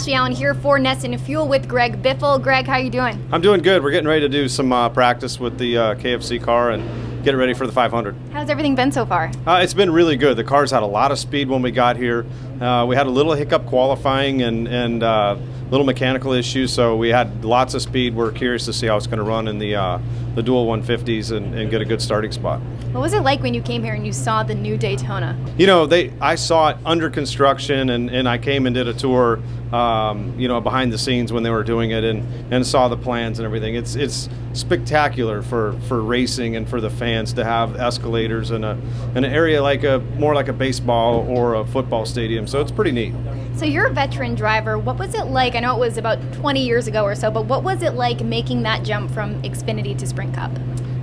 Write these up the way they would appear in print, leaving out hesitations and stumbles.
Ashley Allen here for Nest and Fuel with Greg Biffle. Greg, how are you doing? I'm doing good. We're getting ready to do some practice with the KFC car and get it ready for the 500. How's everything been so far? It's been really good. The car's had a lot of speed when we got here. We had a little hiccup qualifying and little mechanical issues, so we had lots of speed. We're curious to see how it's going to run in the dual 150s and get a good starting spot. What was it like when you came here and you saw the new Daytona? You know, I saw it under construction, and I came and did a tour, behind the scenes when they were doing it, and saw the plans and everything. It's spectacular for racing and for the fans to have escalators in an area more like a baseball or a football stadium. So it's pretty neat. So you're a veteran driver. What was it like? I know it was about 20 years ago or so, but what was it like making that jump from Xfinity to Sprint Cup?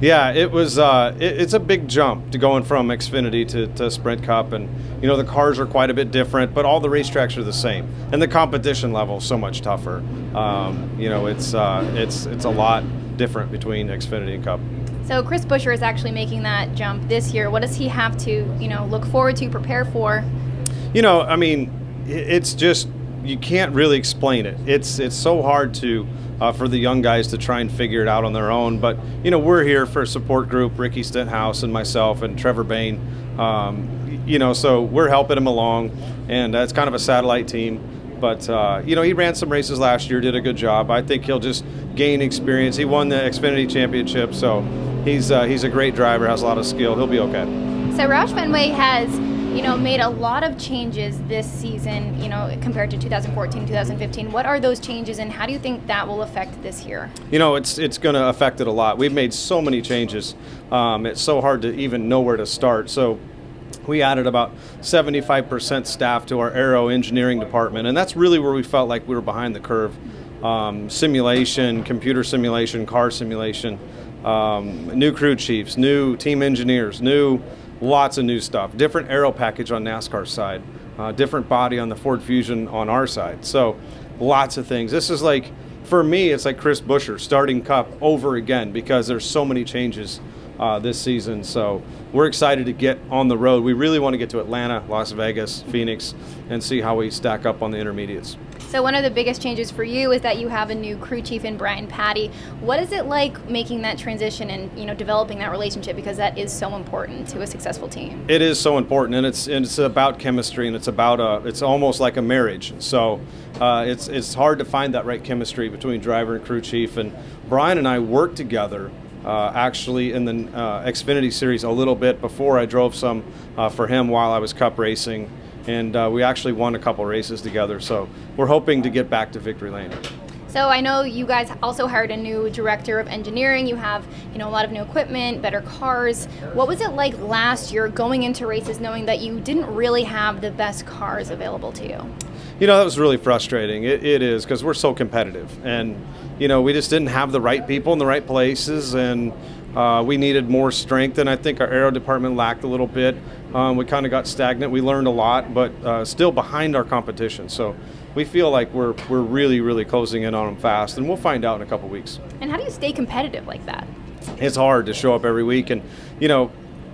Yeah, it was. It's a big jump to going from Xfinity to Sprint Cup, and the cars are quite a bit different, but all the racetracks are the same, and the competition level is so much tougher. It's a lot different between Xfinity and Cup. So Chris Buescher is actually making that jump this year. What does he have to look forward to, prepare for? It's just, you can't really explain it. It's so hard to. For the young guys to try and figure it out on their own. But, we're here for a support group, Ricky Stenthouse and myself and Trevor Bain. So we're helping him along, and it's kind of a satellite team. But, he ran some races last year, did a good job. I think he'll just gain experience. He won the Xfinity Championship, so he's a great driver, has a lot of skill. He'll be okay. So Roush Fenway has made a lot of changes this season, compared to 2014, 2015. What are those changes, and how do you think that will affect this year? It's going to affect it a lot. We've made so many changes. It's so hard to even know where to start. So we added about 75% staff to our aero engineering department, and that's really where we felt like we were behind the curve. Simulation, computer simulation, car simulation, new crew chiefs, new team engineers, lots of new stuff, different aero package on NASCAR side, different body on the Ford Fusion on our side. So lots of things. This is for me, it's like Chris Buescher starting Cup over again because there's so many changes this season. So we're excited to get on the road. We really want to get to Atlanta, Las Vegas, Phoenix, and see how we stack up on the intermediates. So one of the biggest changes for you is that you have a new crew chief in Brian Patty. What is it like making that transition and developing that relationship, because that is so important to a successful team? It is so important, and it's about chemistry, and it's almost like a marriage. So it's hard to find that right chemistry between driver and crew chief. And Brian and I worked together actually in the Xfinity series a little bit before. I drove some for him while I was Cup racing. And we actually won a couple races together, so we're hoping to get back to victory lane. So I know you guys also hired a new director of engineering. You have, a lot of new equipment, better cars. What was it like last year going into races knowing that you didn't really have the best cars available to you? That was really frustrating. It is, because we're so competitive, and we just didn't have the right people in the right places, and we needed more strength, and I think our aero department lacked a little bit. We kind of got stagnant. We learned a lot, but still behind our competition. So we feel like we're really, really closing in on them fast, and we'll find out in a couple weeks. And how do you stay competitive like that? It's hard to show up every week, and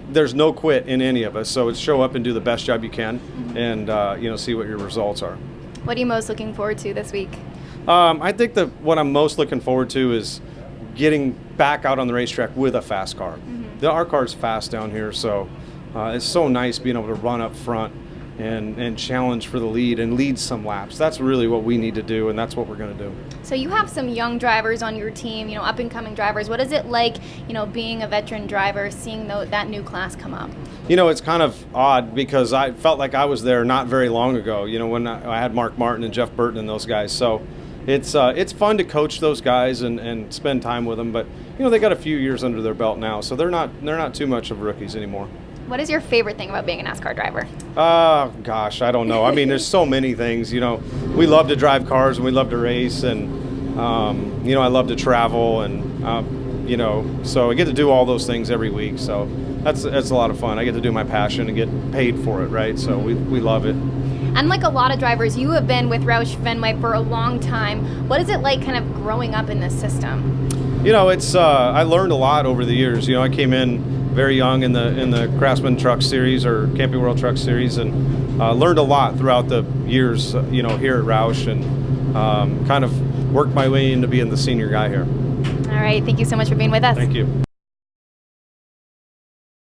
there's no quit in any of us. So it's show up and do the best job you can, and see what your results are. What are you most looking forward to this week? I think what I'm most looking forward to is getting back out on the racetrack with a fast car. Our car's fast down here, so it's so nice being able to run up front and challenge for the lead and lead some laps. That's really what we need to do, and that's what we're going to do. So you have some young drivers on your team, up-and-coming drivers. What is it like, being a veteran driver, seeing that new class come up? It's kind of odd because I felt like I was there not very long ago, when I had Mark Martin and Jeff Burton and those guys. So it's fun to coach those guys and spend time with them, but they got a few years under their belt now, so they're not too much of rookies anymore. What is your favorite thing about being a NASCAR driver? Gosh, I don't know. There's so many things. We love to drive cars and we love to race, and I love to travel, and so I get to do all those things every week. So that's a lot of fun. I get to do my passion and get paid for it, right? So we love it. Unlike a lot of drivers, you have been with Roush Fenway for a long time. What is it like kind of growing up in this system? I learned a lot over the years. I came in very young in the Craftsman Truck Series or Camping World Truck Series, and learned a lot throughout the years, here at Roush, and kind of worked my way into being the senior guy here. All right, thank you so much for being with us. Thank you.